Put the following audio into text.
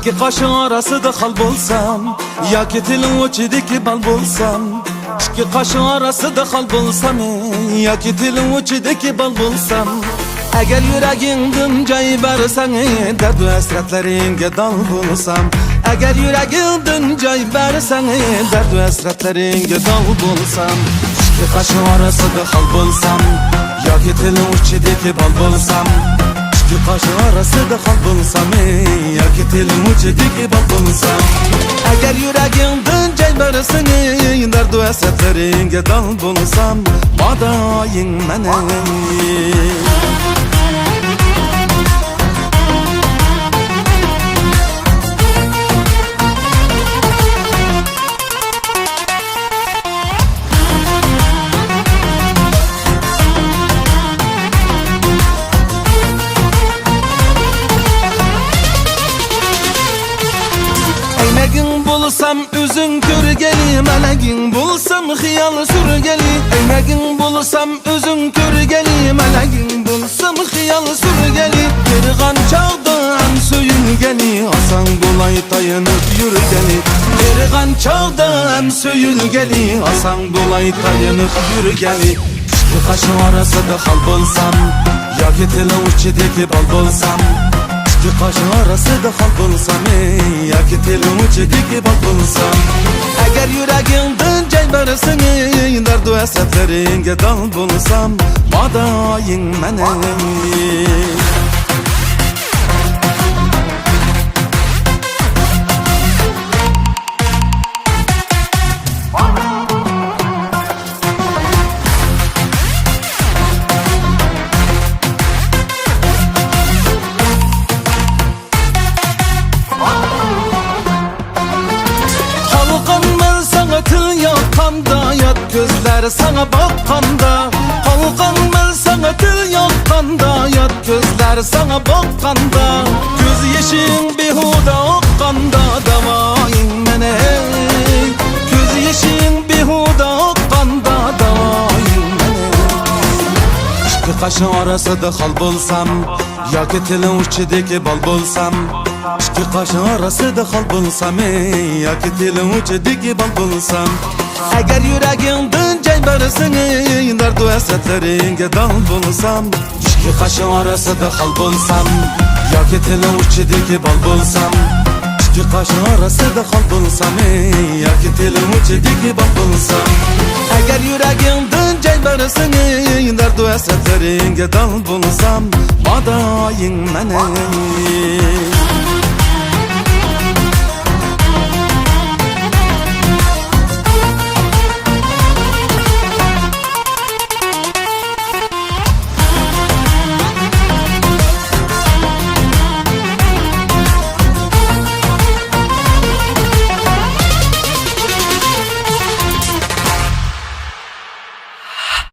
İki kaşın arasında hal bulsam, yoki tilim uçidiki bal bulsam. İki kaşın arasında hal bulsam, yoki tilim uçidiki bal bulsam. Eğer yüreğinden cay versen, dert ve hasretleringe dal bulsam. Eğer yüreğinden cay versen, dert ve hasretleringe dal bulsam. İki kaşın arasında hal bulsam, yoki tilim uçidiki bal bulsam. İki kaşın arasında hal bulsam, yoki tilim uçidiki bal bulsam. Eğer yüreğinden cay versen, dert ve hasretleringe dal bulsam. Madayın menen. Eynegin bulsam üzün körgeli, meleğin bulsam hıyal sürgeli. Eynegin bulsam üzün körgeli, meleğin bulsam hıyal sürgeli. Yırğan çağdan söyülgeli, asan kolay dayanıp yürgeli. Yırğan çağdan söyülgeli, asan kolay dayanıp yürgeli. İki kaşın arasında hal bulsam, yoki tilim uçidiki bal bulsam. İki kaşın arasında hal bulsam, yoki tilim uçidiki bal bulsam. Eğer yüreğinden cay versen, dert ve hasretleringe dal bulsam. Madayın menen. Gözler sana bakkanda, halkan sana dil yakkanda. Yat gözler sana bakkanda, göz yeşin bihuda okkanda. Davayın mene, göz yeşin bihuda okkanda. Davayın mene. İki kaşın arasında hal bulsam, yoki tilim uçidiki bal bulsam. İki kaşın arasında hal bulsam, yoki tilim uçidiki bal bulsam. Eğer yüreğinden cay versen, dert ve hasretleringe dal bulsam. İki kaşın arasında hal bulsam, yoki tilim uçidiki bal bulsam. İki kaşın arasında hal bulsam, yoki tilim uçidiki bal bulsam. Eğer yüreğinden cay versen, dert ve hasretleringe dal bulsam. Madayın menen.